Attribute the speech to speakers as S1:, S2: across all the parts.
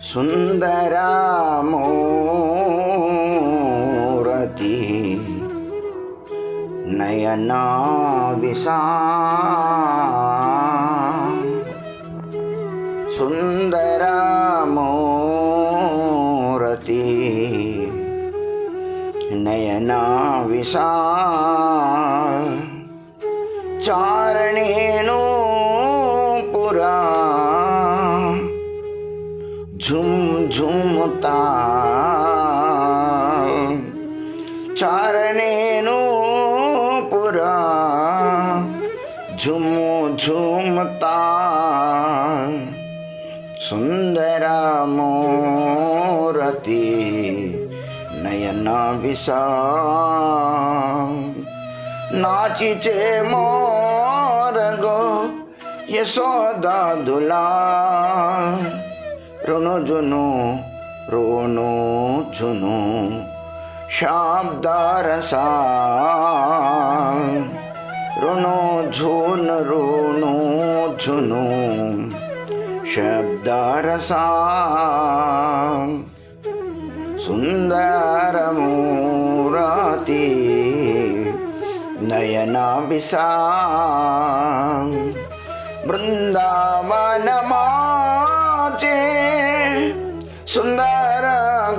S1: सुंदरा मूरति नयना विशाल। सुंदरा मूरति नयना विशाल। चारणेनो पुरा झुम झुमता। चारणेनो पुरा झुम झुमता। सुंदरा मूरति नयना विशाल। नाचिचे मोर गो यशोदा दुलार। रुनु जुनु रोनु झुनु शब्दरसा। रुनु झुन रोनु झुनु शब्दरसा। सुंदर मूरति नयना विशाल। वृंदावन माचे सुंदर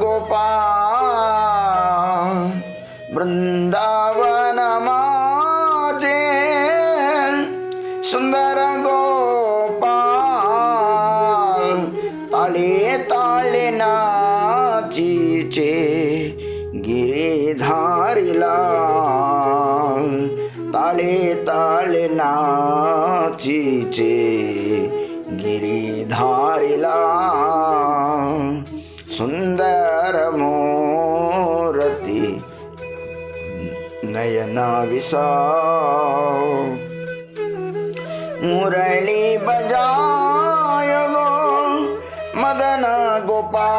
S1: गोपाल। वृंदावन माचे सुंदर गोपाल। ताले ताले नाचीचे गिरिधारी लाल। ताले ताले नाचीचे गिरिधारी लाल। सुंदर मूरति नयना विशाल। मुरली बजाय गो मदन गोपाल।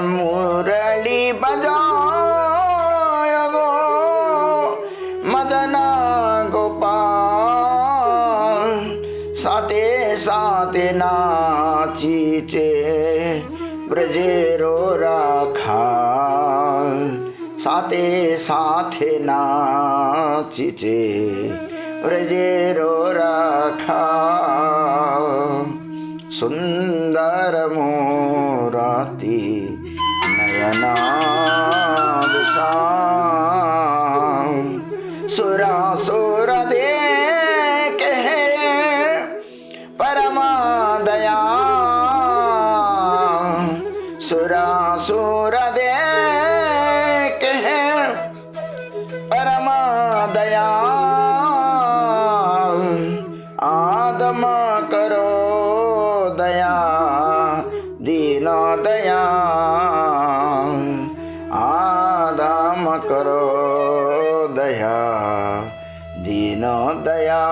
S1: मुरली बजाय गो मदन गोपाल। साथे साथे नाचीचे ब्रजेरो राखाल। साथे साथे नाचीचे ब्रजेरो राखाल। सुंदर मूरति नयना विशाल। सुरासुर देखे परम दया। सुरासुर देखे परम दया। आदम करो दया दीन दया। आदम करो दया दीन दया।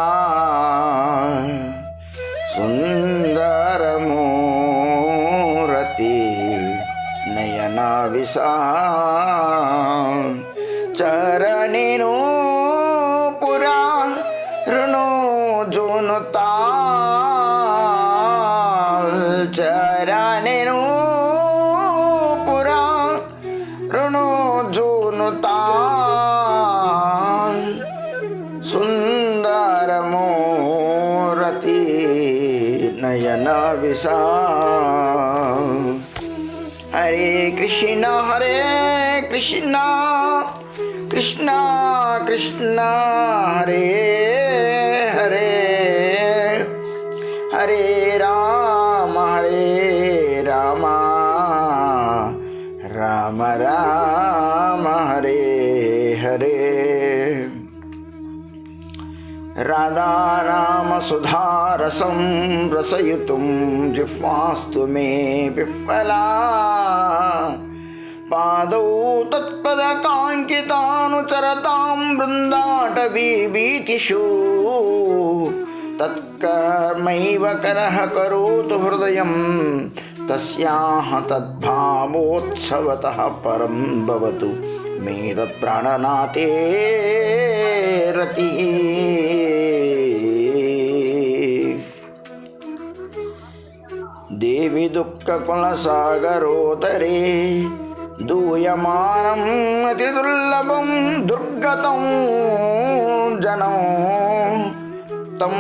S1: सुंदर मूरति नयना विशाल। चरणेनो पुरा ऋणो जोनता। चरणेनो पुरा ऋणो जोनता। सुंदर मूरति नयना विशाल। हरे कृष्णा कृष्णा कृष्णा हरे हरे। हरे राम राम राम हरे हरे। राधा नाम सुधारसं रसयुतुं जिह्वास्तु मे विह्वला। पादौ तत्पदकाङ्कितानुचरतां वृन्दाटवीवीथिषु। तत्कर्मैव करः करोतु हृदयं तस्याः तद्भावोत्सवतः परं भवतु मे तत्प्राणनाथे रतिः। దుఃఖకులసాగరోదరే దూయమానం అతి దుర్లభం దుర్గతం జనం తం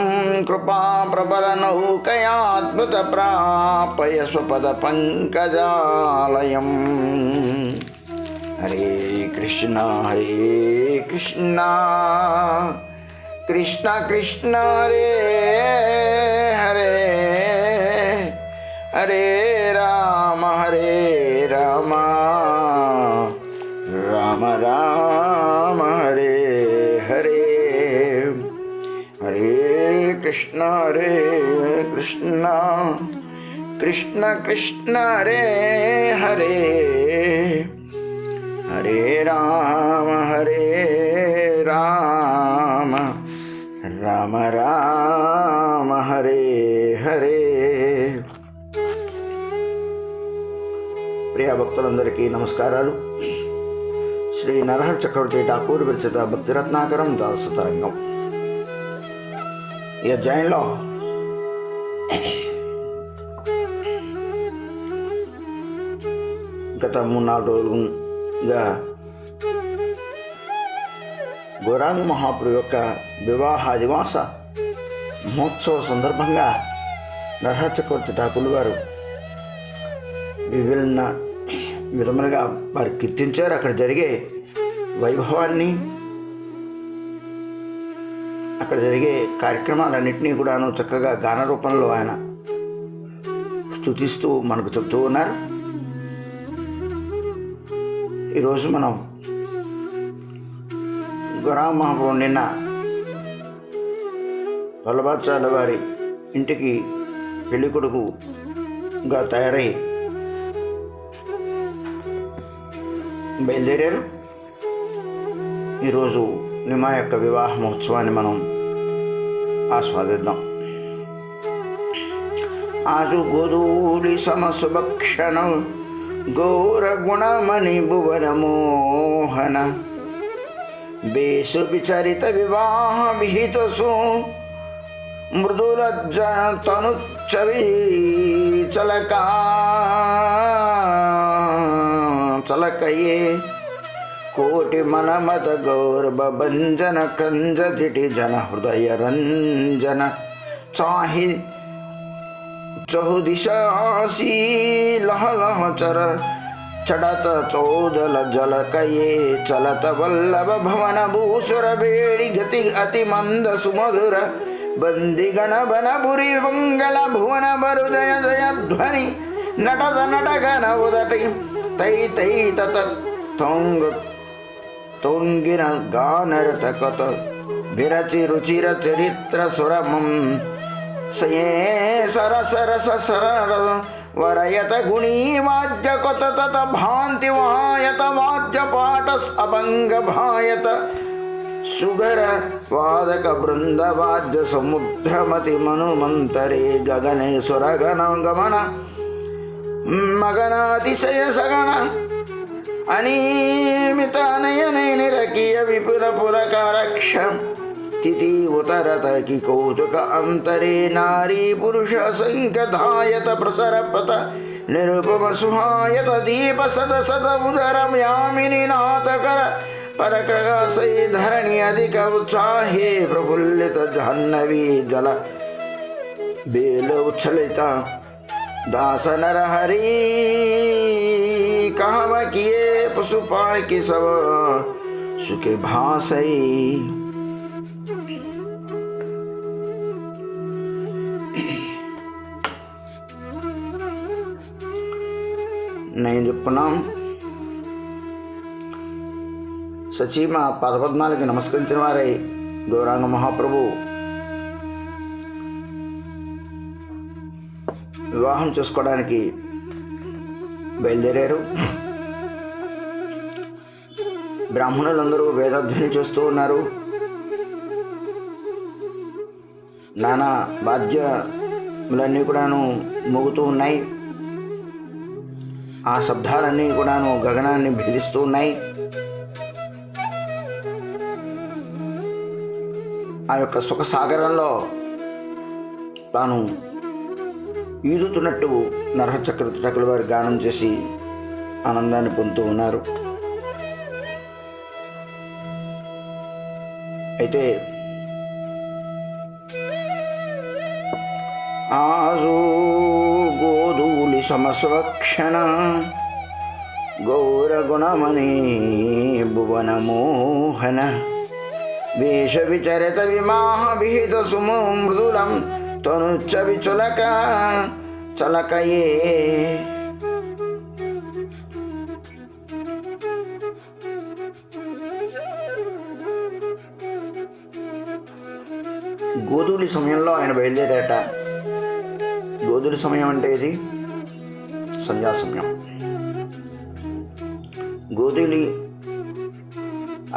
S1: కృపా ప్రబల నౌకయాద్భుత ప్రాపయ స్వపద పంకజాలయం. హరే కృష్ణ కృష్ణ కృష్ణ హరే హరే, హరే రామ రామ రామ హరే హరే. హరే కృష్ణ కృష్ణ కృష్ణ హరే హరే, హరే రామ రామ రామ హరే హరే. ప్రియ భక్తులందరికీ నమస్కారాలు. శ్రీ నరహర చక్రవర్తి ఠాకూర్ విరచిత భక్తిరత్నాకరం దాసతరంగం ఈ అధ్యాయంలో గత 3-4 రోజులుగా గౌరాంగ మహాప్రభు యొక్క వివాహాదివాస మహోత్సవ సందర్భంగా నరహర చక్రవర్తి ఠాకూర్ గారు విభిన్న విధములుగా వారు కీర్తించారు. అక్కడ జరిగే వైభవాన్ని, అక్కడ జరిగే కార్యక్రమాలన్నింటినీ కూడాను చక్కగా గాన రూపంలో ఆయన స్తుతిస్తూ మనకు చెప్తూ ఉన్నారు. ఈరోజు మనం గౌరాంగ మహాప్రభు నిన్న వల్లభాచార్యుల వారి ఇంటికి పెళ్లి కొడుకుగా తయారై బయలుదేరారు. ఈరోజు నిమా యొక్క వివాహ మహోత్సవాన్ని మనం ఆస్వాదిద్దాం. ఆజు గోధూళి సమసుభక్షణ గౌర గుణమణి భువన మోహన బేసు విచరిత వివాహ విహిత సు మృదులజ్జ తనుచ్చవి చలకయే కోటి మనమత గౌరభంజన కంజతిటి జన హృదయ రంజన చాహి చహుదిశాసి లహ లహ చర చడత చౌదల జలకయే చలత వల్లభ భవన భూసుర వేడి గతి అతి మంద సుమధుర బంది గణబనపురి మంగళ భువన బరు జయ జయ ధ్వని నటద నటగన ఉదటి తై తై తత తొంగిన గానరత కత విరచి రుచిర చరిత్ర సురమం సయే సర సరస సర వరయత గుణీ వాద్య కొత తత భాంతి వాయత వాద్య పాట అభంగ భాయత సుగర వాదక బృంద వాద్య సముద్రమతి మనుమంతరే గగనే సురగణ గమన మగనాతిశయ సగణ అనియమిత నయనే నిరకియ విపుల పురకారక్ష తిథి ఉతరతకి కౌతుక అంతరే నారీ పురుష సంఖ్యధాయత ప్రసరపత నిరుపమ సుహాయత దీప సద సద ఉదరం యామిని నాథకర పరక్రగాసై ధరణి అధిక ఉత్సాహే ప్రఫుల్లిత జాహ్నవీ జల బేల ఉచ్ఛలిత दास नर हरि कहव किए पशुपाल की सब सुखे भासई. నేను చెప్పుకున్నాం. సచీమ పాదపద్మాలకి నమస్కరించిన వారై గౌరాంగ మహాప్రభు వివాహం చేసుకోవడానికి బయలుదేరారు. బ్రాహ్మణులందరూ వేదధ్వని చేస్తూ ఉన్నారు. నానా వాద్యములన్నీ కూడాను మోగుతూ ఉన్నాయి. ఆ శబ్దాలన్నీ కూడాను గగనాన్ని భేదిస్తూ ఉన్నాయి. ఆ యొక్క సుఖసాగరంలో తాను ఈదుతున్నట్టు నరహచక్రవర్తుల వారు గానం చేసి ఆనందాన్ని పొందుతూ ఉన్నారు. అయితే ఆజు గోధూళి సమస్వక్షణ గౌరగుణమణి భువన మోహన వేష విచరిత విమాహ విహిత సుమో మృదులం తనుచ్చ విచులక చలకయే. గోధూళి సమయంలో ఆయన బయలుదేరాట. గోధూళి సమయం అంటే ఇది సంధ్యా సమయం. గోధూళి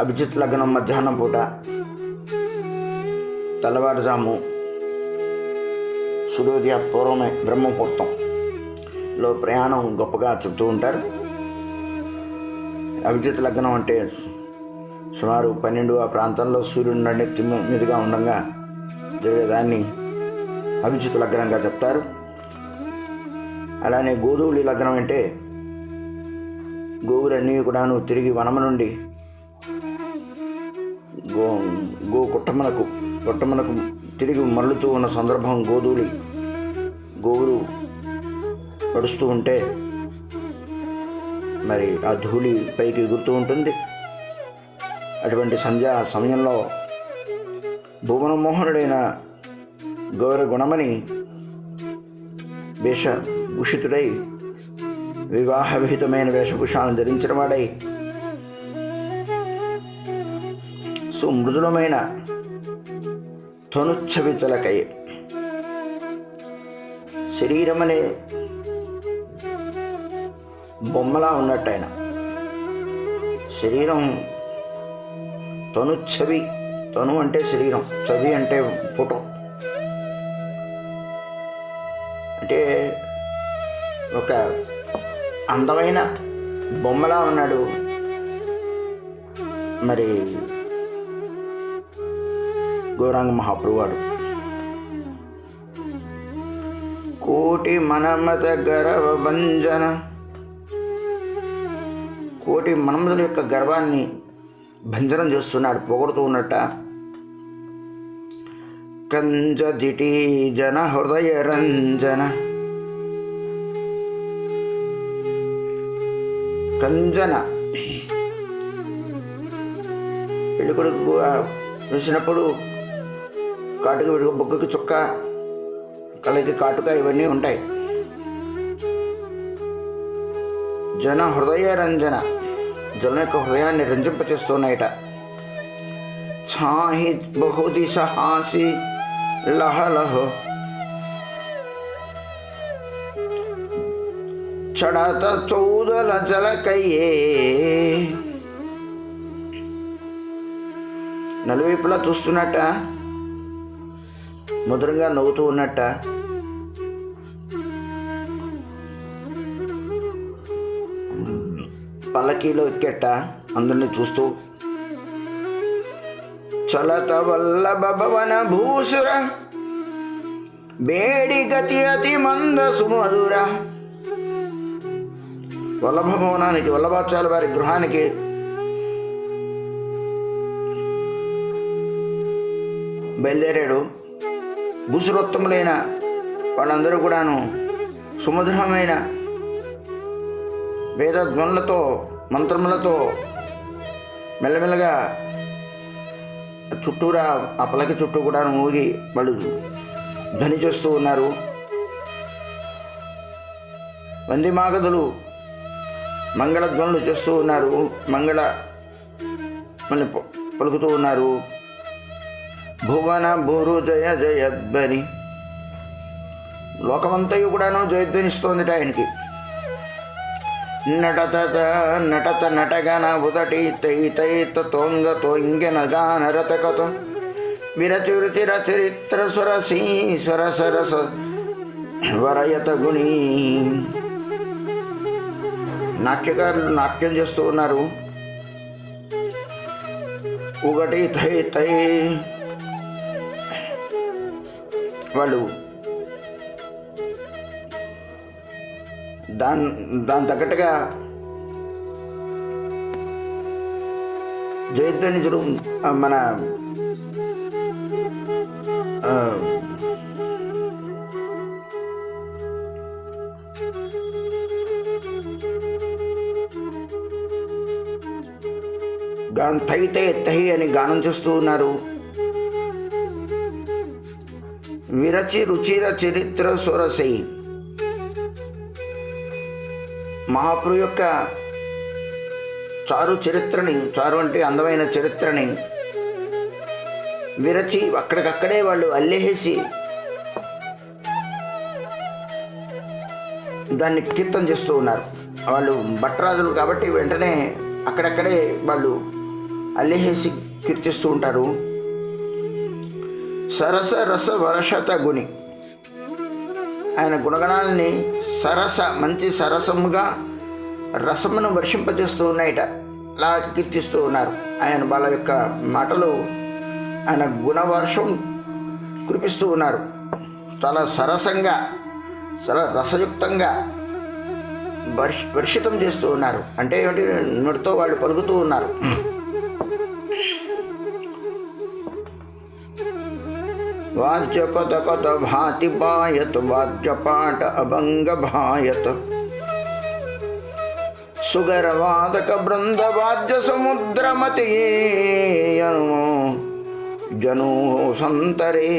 S1: అభిజిత్ లగ్నం మధ్యాహ్నం పూట, తెల్లవారుజాము సూర్యోదయ పూర్వమే బ్రహ్మముహూర్తంలో ప్రయాణం గొప్పగా చెబుతూ ఉంటారు. అభిజిత్ లగ్నం అంటే సుమారు 12 ఆ ప్రాంతంలో సూర్యుడు నెత్తి మీదుగా ఉండగా జరిగేదాన్ని అభిజిత్ లగ్నంగా చెప్తారు. అలానే గోధూళి లగ్నం అంటే గోవులన్నీ కూడాను తిరిగి వనము నుండి కొట్టమనకు తిరిగి మరలుతూ ఉన్న సందర్భం గోధూళి. గోవులు నడుస్తూ ఉంటే మరి ఆ ధూళి పైకి ఎగురుతూ ఉంటుంది. అటువంటి సంధ్యా సమయంలో భువనమోహనుడైన గౌర గుణమని వేషభూషితుడై వివాహ విహితమైన వేషభూషాలను ధరించిన వాడై సుమృదులమైన తనుచ్చవితలకై శరీరం అనే బొమ్మలా ఉన్నట్టు ఆయన శరీరం. తనుచ్చవి, తను అంటే శరీరం, చవి అంటే ఫోటో, అంటే ఒక అందమైన బొమ్మలా ఉన్నాడు మరి గౌరాంగ మహాప్రభు వారు. కోటి మనమత గర్వ భంజన, కోటి మన్మధుల యొక్క గర్వాన్ని భంజనం చేస్తున్నాడు, పొగడుతూ ఉన్నట్ట. కంజదిటి జన హృదయ రంజన, కంజన పెళ్ళికొడుకు వేసినప్పుడు కాటుక బొగ్గకి చుక్క, కళ్ళకి కాటుక, ఇవన్నీ ఉంటాయి. జన హృదయ రంజన, జనం యొక్క హృదయాన్ని రంజింపచేస్తున్నాయట. ఛాహి బహుదిశ హాసి లహలహో చడత చౌదల జలకయ్యే, నలువైపులా చూస్తున్నట్ట, మధురంగా నవ్వుతూ ఉన్నట్ట. పల్లకీలో ఎక్కేట అందరినీ చూస్తూ. చలత వల్లభ భవన భూసుర బేడి గతి అతి మంద సుమధుర. వల్లభ భవనానికి, వల్లభాచార్యుల వారి గృహానికి బయలుదేరాడు. భూసురోత్తములైన వాళ్ళందరూ కూడాను సుమధురమైన వేదధ్వనులతో, మంత్రములతో మెల్లమెల్లగా చుట్టూరా ఆ పలకి చుట్టూ కూడా ఊగి వాళ్ళు ధ్వని చేస్తూ ఉన్నారు. వంది మాగధులు మంగళధ్వనులు చేస్తూ ఉన్నారు, మంగళ మళ్ళీ పలుకుతూ ఉన్నారు. భువన భూరు జయ జయధ్వని, లోకమంతయు కూడాను జయధ్వనిస్తోందిట ఆయనకి. నటత నటత నటగన ఉదటి తైత తోంగ తోంగెన గాన రతకత విరచిరుచిర చరిత్ర స్వరసీ స్వర సరస వరయత గుణి. నాట్యకారులు నాట్యం చేస్తూ ఉన్నారు. ఒకటి తై తై వాళ్ళు దాని తగ్గట్టుగా జయధ్వనితుడు మన గానం తైతే తహి అని గానం చేస్తూ ఉన్నారు. విరచి రుచిర చరిత్ర సురసై, మహాప్రభు యొక్క చారు చరిత్రని, చారు అంటే అందమైన చరిత్రని విరచి అక్కడికక్కడే వాళ్ళు అల్లేసి దాన్ని కీర్తన చేస్తూ ఉన్నారు. వాళ్ళు భట్రాజులు కాబట్టి వెంటనే అక్కడక్కడే వాళ్ళు అల్లేసి కీర్తిస్తూ ఉంటారు. సరస రస వరషత గుణి, ఆయన గుణగణాలని మంచి సరసముగా రసమును వర్షింపజేస్తూ ఉన్నాయట, అలా కీర్తిస్తూ ఉన్నారు. ఆయన వాళ్ళ యొక్క మాటలు ఆయన గుణవర్షం కురిపిస్తూ ఉన్నారు. చాలా సరసంగా, చాలా రసయుక్తంగా వర్షితం చేస్తూ ఉన్నారు. అంటే ఏమిటి, నోటితో వాళ్ళు పలుకుతూ ఉన్నారు. వాద్యపద పద భాతి భాయత్, వాద్యపాట అభంగ భాయత్, సుగరవాదక బృంద వాద్య సముద్రమతి జనూ సంతరే.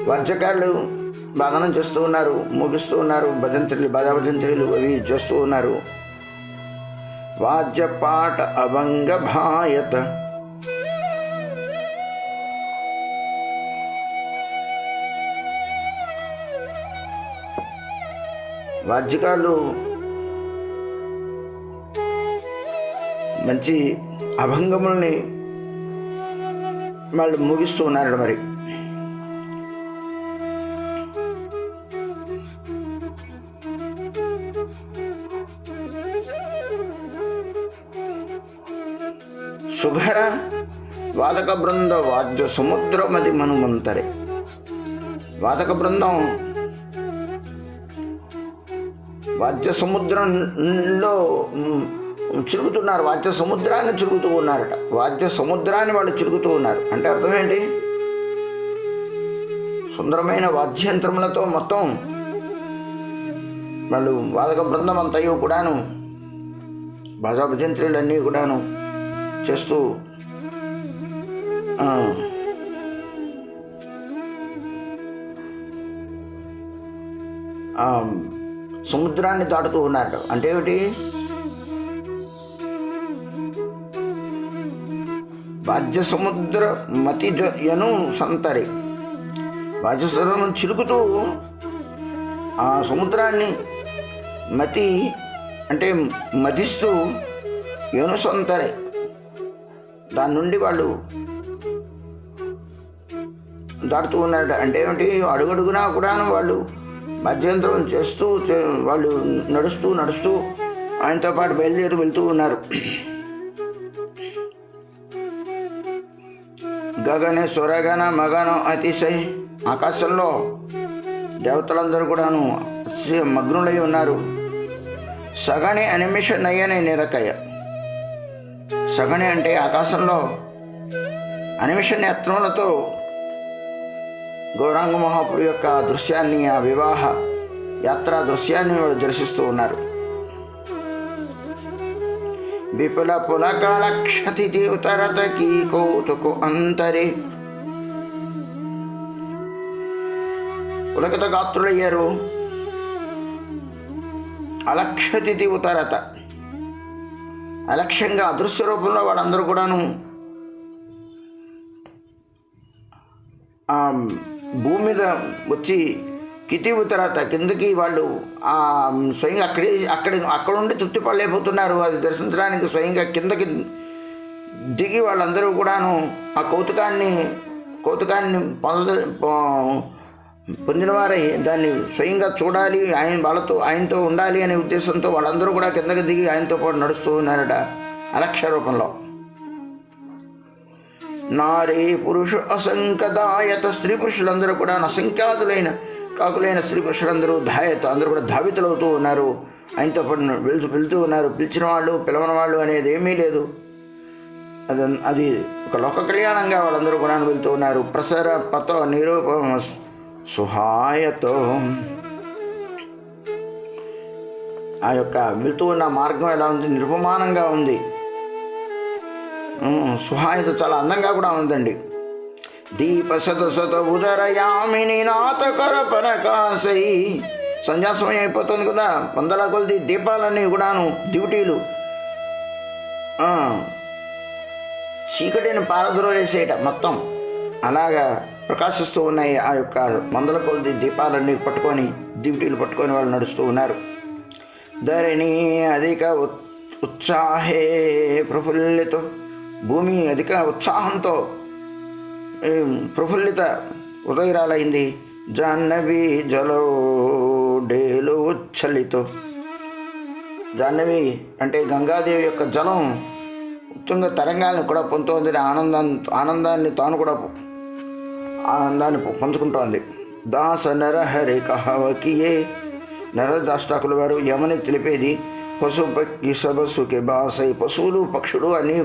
S1: వాద్యకారులు బాగానం చేస్తూ ఉన్నారు, ముగిస్తూ ఉన్నారు, భజంత్రీలు అవి చేస్తూ ఉన్నారు. వాద్యపాట అభంగ భాయత్, వాద్యకారులు మంచి అభంగముల్ని వాళ్ళు ముగిస్తూ ఉన్నారు. మరి సుఘర వాదక బృంద వాద్య సముద్రమది మనుమంతరే. వాదక బృందం వాద్య సముద్రంలో చిరుగుతున్నారు, వాద్య సముద్రాన్ని చిరుగుతూ ఉన్నారట. వాద్య సముద్రాన్ని వాళ్ళు చిరుగుతూ ఉన్నారు అంటే అర్థం ఏంటి? సుందరమైన వాద్యంత్రములతో మొత్తం వాళ్ళు వాదక బృందం అంతయో కూడాను, భాజా భజంత్రులన్నీ కూడాను చేస్తూ సముద్రాన్ని దాటుతూ ఉన్నారు. అంటే ఏమిటి? వాద్య సముద్ర మతి యను సంతరి, వాద్య సముద్రం చిలుకుతూ ఆ సముద్రాన్ని మతి అంటే మధిస్తూ యను సంతరే, దాని నుండి వాళ్ళు దాటుతూ ఉన్నారట. అంటే ఏమిటి? అడుగడుగునా కూడాను వాళ్ళు మధ్యంతరం చేస్తూ వాళ్ళు నడుస్తూ ఆయనతో పాటు బయలుదేరి వెళ్తూ ఉన్నారు. గగనే స్వరగన మగనం అతిశయ, ఆకాశంలో దేవతలందరూ కూడాను మగ్నులై ఉన్నారు. సగణి అనిమిష నయని నిరకయ, సగణి అంటే ఆకాశంలో అనిమిష నేత్రములతో గౌరాంగ మహాప్రభు యొక్క దృశ్యాన్ని, ఆ వివాహ యాత్రా దృశ్యాన్ని వాళ్ళు దర్శిస్తూ ఉన్నారు. విపుల పులకాల క్షతి ఉతరతకి కౌతుకు అంతరే, పులకత గాత్రులయ్యారు. అలక్షతిథి ఉతరత, అలక్ష్యంగా అదృశ్య రూపంలో వాళ్ళందరూ కూడాను భూమి మీద వచ్చి కిటి ఉతరత, కిందకి వాళ్ళు స్వయంగా అక్కడ ఉండి తృప్తి పడలేకపోతున్నారు. అది దర్శించడానికి స్వయంగా కిందకి దిగి వాళ్ళందరూ కూడాను ఆ కౌతుకాన్ని పొందిన వారై దాన్ని స్వయంగా చూడాలి, ఆయనతో ఉండాలి అనే ఉద్దేశంతో వాళ్ళందరూ కూడా కిందకి దిగి ఆయనతో పాటు నడుస్తూ ఉన్నారట అలక్ష్య రూపంలో. నారీ పురుషు అసంఖ్యదాయత, స్త్రీ పురుషులందరూ కూడా అసంఖ్యాదులైన కాకులైన స్త్రీ పురుషులందరూ అందరూ కూడా ధావితులవుతూ ఉన్నారు. ఆయనతో పాటు వెళ్తూ ఉన్నారు. పిలిచిన వాళ్ళు పిలవని వాళ్ళు అనేది ఏమీ లేదు. అది ఒక లోక కళ్యాణంగా వాళ్ళందరూ కూడా వెళ్తూ ఉన్నారు. ప్రసర పత నిరూపమ సుహాయతో ఆ యొక్క వెళ్తూ ఉన్న మార్గం ఎలా ఉంది? నిరుపమానంగా ఉంది. సుహాయత చాలా అందంగా కూడా ఉందండి. దీప శత ఉదరయామిని నాతకర పనకాసై. సంధ్యా సమయం అయిపోతుంది కదా, వందల కొలది దీపాలన్నీ కూడాను డ్యూటీలు చీకటిని పారద్రోలేసేట మొత్తం అలాగా ప్రకాశిస్తూ ఉన్నాయి. ఆ యొక్క వందల కొలది దీపాలన్నీ పట్టుకొని డ్యూటీలు పట్టుకొని వాళ్ళు నడుస్తూ ఉన్నారు. ధరణి అధిక ఉత్సాహే ప్రఫుల్లిత. భూమి అధిక ఉత్సాహంతో ప్రఫుల్లిత ఉదయరాలైంది. జాహ్నవి జలోడేలు ఉచ్చలితో. జాహ్నవి అంటే గంగాదేవి యొక్క జలం ఉత్తుంగ తరంగాలను కూడా పొందుతోంది. ఆనందాన్ని తాను కూడా ఆనందాన్ని పంచుకుంటోంది. దాస నరహరి కహవకియే. నరదాష్టాకుల వారు యమని తెలిపేది. పశు పక్షి సబసుకి బాసై. పశువులు పక్షులు అన్నీ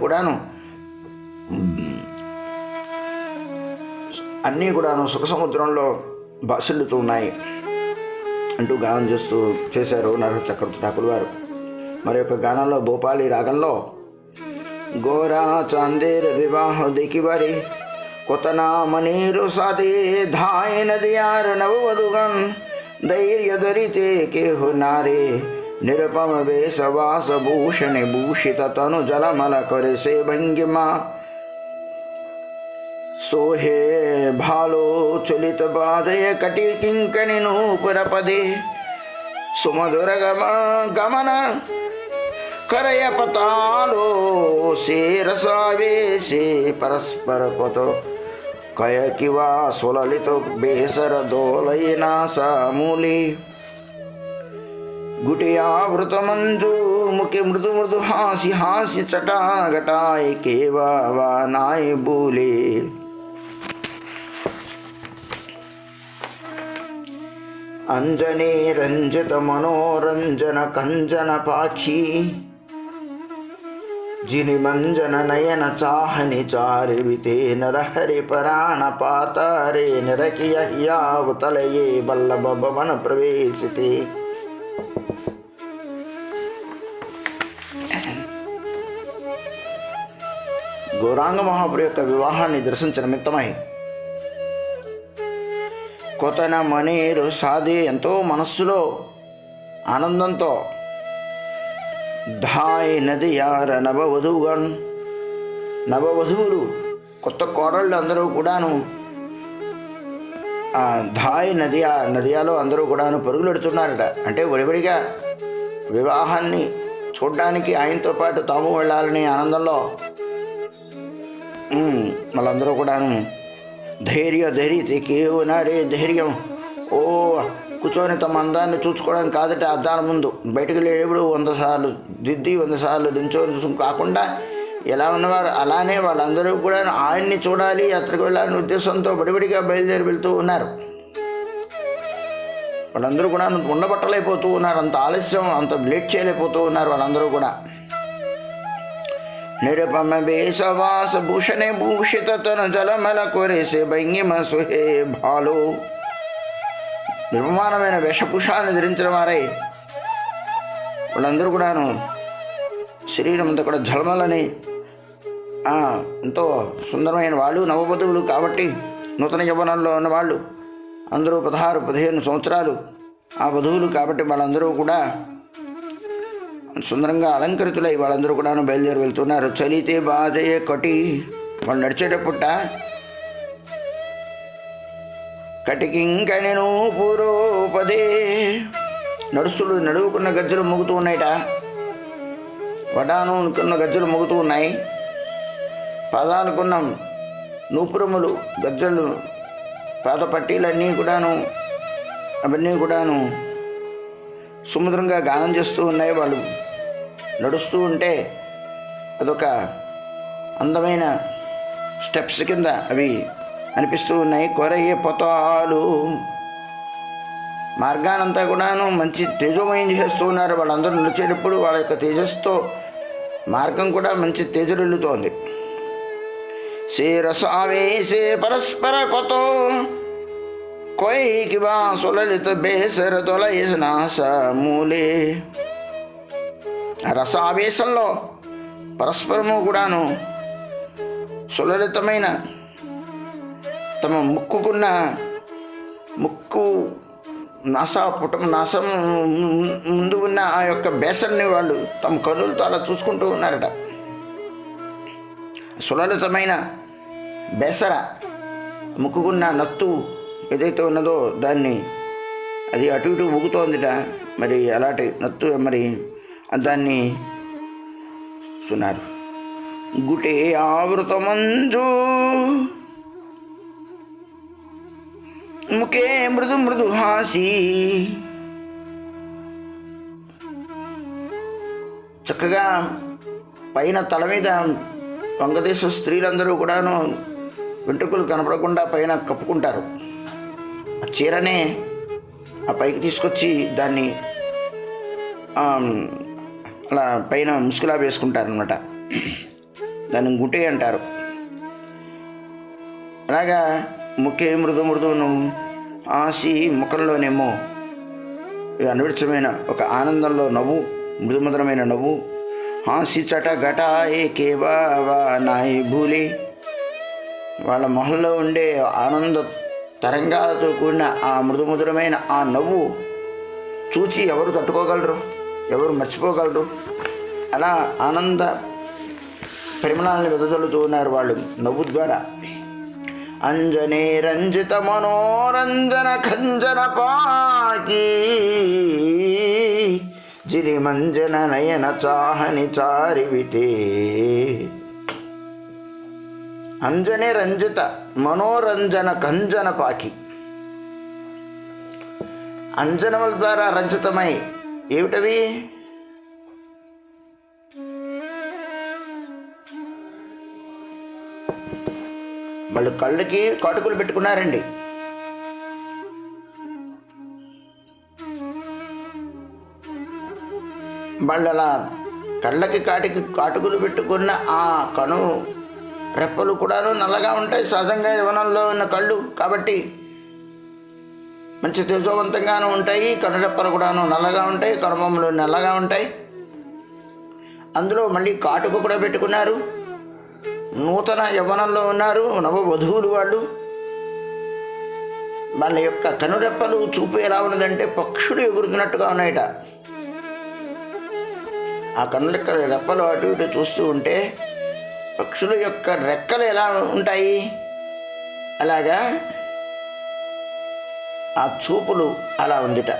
S1: కూడాను సుఖ సముద్రంలో బాసిల్లుతూ ఉన్నాయి అంటూ గానం చేశారు నరహరి చక్రవర్తి ఠాకుల వారు. మరి యొక్క గానంలో భోపాలి రాగంలో గోరా చాందేర్ వివాహ దికివరి కొతనా మనీరు సాదే ధాయ నదియార్ నవవధుగన్ ధైర్య ధరితే కేహు నారే నిరుపమ వేషవాస భూషణి భూషిత తను జలమల करे से भंगिमा सोहे भालो चलित बाधय कटि किंकणि नूपुर पदे सुमधुर गमन करय पतालो से रसावे से परस्पर पतो कय किवा सुललित बेसर दोलयना सामूली गुटियावृत मंजू मुखे मृदु मृदु हासी हासी चटा घटाय केवा वानाय बोले. अंजने रंजित मनोरंजन कंजन पाखी जिनि मंजन नयन चाहनि चारिविते नरहरि पराण पातारे निरकियावतलये वल्लभ भवन प्रवेशिते. గౌరాంగ మహాప్రభు యొక్క వివాహాన్ని దర్శించిన నిమిత్తమై కొతన మనీరు సాది ఎంతో మనస్సులో ఆనందంతో ధాయ్ నది యార నవవధువులు కొత్త కోడళ్ళు అందరూ కూడాను ధాయ్ నదియాలో అందరూ కూడాను పరుగులెడుతున్నారట. అంటే వడివడిగా వివాహాన్ని చూడడానికి ఆయనతో పాటు తాము వెళ్ళాలని ఆనందంలో వాళ్ళందరూ కూడాను ధైర్యం కూర్చొని తమ అందాన్ని చూసుకోవడానికి కాదట అద్దాల ముందు బయటకు వెళ్ళేప్పుడు 100 సార్లు దిద్ది 100 సార్లు నించొని చూసుకుని కాకుండా ఎలా ఉన్నవారు అలానే వాళ్ళందరూ కూడా ఆయన్ని చూడాలి, యాత్రకు వెళ్ళాలని ఉద్దేశంతో బడిబడిగా బయలుదేరి వెళ్తూ ఉన్నారు. వాళ్ళందరూ కూడా ఉండబట్టలైపోతూ ఉన్నారు. అంత ఆలస్యం, అంత లేట్ చేయలేకపోతూ ఉన్నారు వాళ్ళందరూ కూడా. నిరుపమ వేషవాస భూషణే భూషిత తను జలమల కొరేసే భంగిమ సుహే భాలో. నిర్మాణమైన వేషభూషాన్ని ధరించిన వారై వాళ్ళందరూ కూడాను శరీరం అంతా కూడా జలమలని ఎంతో సుందరమైన వాళ్ళు, నవవధువులు కాబట్టి నూతన యవ్వనంలో ఉన్నవాళ్ళు అందరూ 16-15 సంవత్సరాలు ఆ వధువులు కాబట్టి వాళ్ళందరూ కూడా సుందరంగా అలంకరితులై వాళ్ళందరూ కూడా బయలుదేరి వెళ్తున్నారు. చలితే బాధయ కటి. వాళ్ళు నడిచేటప్పుట కటికింకని పూరోపదే. నడువుకున్న గజ్జలు మోగుతూ ఉన్నాయట. వడానుకున్న గజ్జలు మోగుతూ ఉన్నాయి. పాదాలకున్న నూపురములు గజ్జలు పాద పట్టీలన్నీ కూడాను అవన్నీ కూడాను సుముద్రంగా గానం చేస్తూ ఉన్నాయి. వాళ్ళు నడుస్తూ ఉంటే అదొక అందమైన స్టెప్స్ కింద అవి అనిపిస్తూ ఉన్నాయి. కొరయ్య పొతాలు మార్గానంతా కూడాను మంచి తేజోమయం చేస్తూ ఉన్నారు. వాళ్ళందరూ నడిచేటప్పుడు వాళ్ళ యొక్క తేజస్సుతో మార్గం కూడా మంచి తేజరిల్లుతోంది. శిరసావేశే పరస్పర కొతో కొయ్కి బా సులలిత బేసర తొలయనాశ మూలే. రసావేశంలో పరస్పరము కూడాను సులలితమైన తమ ముక్కు నాసం ముందు ఉన్న ఆ యొక్క బేసన్ని వాళ్ళు తమ కన్నులతో అలా చూసుకుంటూ ఉన్నారట. సులలితమైన బేసర ముక్కుకున్న నత్తు ఏదైతే ఉన్నదో దాన్ని అది అటు ఇటు ఊగుతోందిట. మరి అలాంటి నత్తు మరి దాన్ని చూస్తున్నారు. గుటే ఆవృత మంజు ముఖే మృదు మృదు హాసి. చక్కగా పైన తల మీద వంగదేశ స్త్రీలందరూ కూడాను వెంట్రుకలు కనపడకుండా పైన కప్పుకుంటారు. ఆ చీరనే ఆ పైకి తీసుకొచ్చి దాన్ని అలా పైన ముసుగులా వేసుకుంటారు అన్నమాట. దాన్ని గుటే అంటారు. అలాగా ముఖే మృదు మృదువును ఆసి, ముఖంలోనేమో అనివిడమైన ఒక ఆనందంలో నవ్వు, మృదుమధురమైన నవ్వు. హాసి చట ఘటాయే కేవా నాయి భూలి. వాళ్ళ మొహంలో ఉండే ఆనంద తరంగాలతో కూడిన ఆ మృదుమధురమైన ఆ నవ్వు చూచి ఎవరు తట్టుకోగలరు, ఎవరు మర్చిపోగలరు? అలా ఆనంద పరిమళాలను వెదజల్లుతూ ఉన్నారు వాళ్ళు నవ్వు ద్వారా. అంజనే రంజిత మనోరంజన ఖంజన పాకి జిరి మంజన నయన చాహని చారివితే. అంజనే రంజిత మనోరంజన కంజన పాకి. అంజనముల ద్వారా రంజితమై ఏమిటవి? వాళ్ళు కళ్ళకి కాటుకులు పెట్టుకున్నారండి. వాళ్ళు అలా కళ్ళకి కాటుకులు పెట్టుకున్న ఆ కను రెప్పలు కూడాను నల్లగా ఉంటాయి. సహజంగా యవనంలో ఉన్న కళ్ళు కాబట్టి మంచి తేజోవంతంగాను ఉంటాయి. కనురెప్పలు కూడాను నల్లగా ఉంటాయి, కనుబొమ్మలు నల్లగా ఉంటాయి. అందులో మళ్ళీ కాటుక కూడా పెట్టుకున్నారు. నూతన యవ్వనంలో ఉన్నారు నవవధువులు వాళ్ళు. వాళ్ళ యొక్క కనురెప్పలు చూపు ఎలా ఉన్నదంటే పక్షులు ఎగురుతున్నట్టుగా ఉన్నాయట. ఆ రెప్పలు అటు ఇటు చూస్తూ ఉంటే పక్షుల యొక్క రెక్కలు ఎలా ఉంటాయి అలాగా ఆ చూపులు అలా ఉందిట.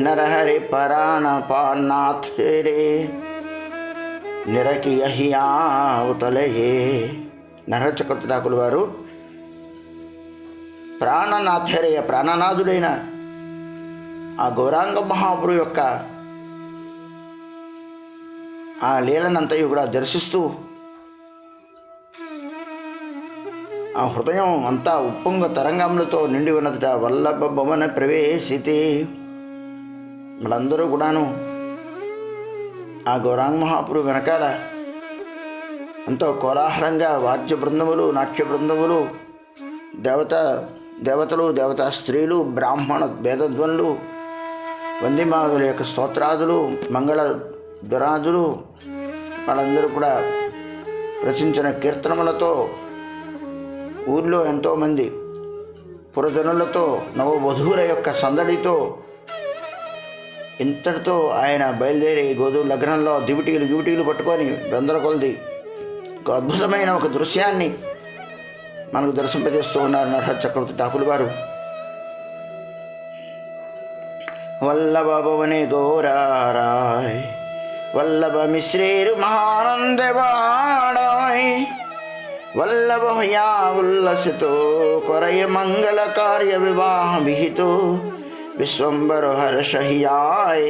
S1: నరహరి పరాణ పానాథ్ రే నిరకియహియావుతలయే. నరచక్రవర్తుడాకులు వారు ప్రాణనాథరేయ ప్రాణనాథుడైన ఆ గౌరాంగ మహాపురు యొక్క ఆ లీలనంతయు కూడా దర్శిస్తూ ఆ హృదయం అంతా ఉప్పొంగ తరంగములతో నిండి ఉన్నదట. వల్లభ భవన ప్రవేశితే. వాళ్ళందరూ కూడాను ఆ గౌరాంగ మహాపురు వెనకాల ఎంతో కోలాహలంగా వాద్య బృందములు, నాట్య బృందములు, దేవతలు, దేవతా స్త్రీలు, బ్రాహ్మణ వేదధ్వనులు, వందిమాదుల యొక్క స్తోత్రాదులు, మంగళ దురాదులు వాళ్ళందరూ కూడా రచించిన కీర్తనములతో, ఊర్లో ఎంతోమంది పురజనులతో, నవవధువుల యొక్క సందడితో, ఇంతటితో ఆయన బయలుదేరి గోధుమ లగ్నంలో దివిటీలు పట్టుకొని వెందర కొలది ఒక అద్భుతమైన ఒక దృశ్యాన్ని మనకు దర్శింపజేస్తూ ఉన్నారు నరహరి చక్రవర్తి ఠాకూర్ గారు. వల్లభ భవనే గౌరారాయ్ వల్లభ మిశ్రేరు మహానందవాడాయ్ వల్లభ హయా ఉల్లసితో కొరయ మంగళ కార్య వివాహ విహితో विश्वंबर हर्ष हियाय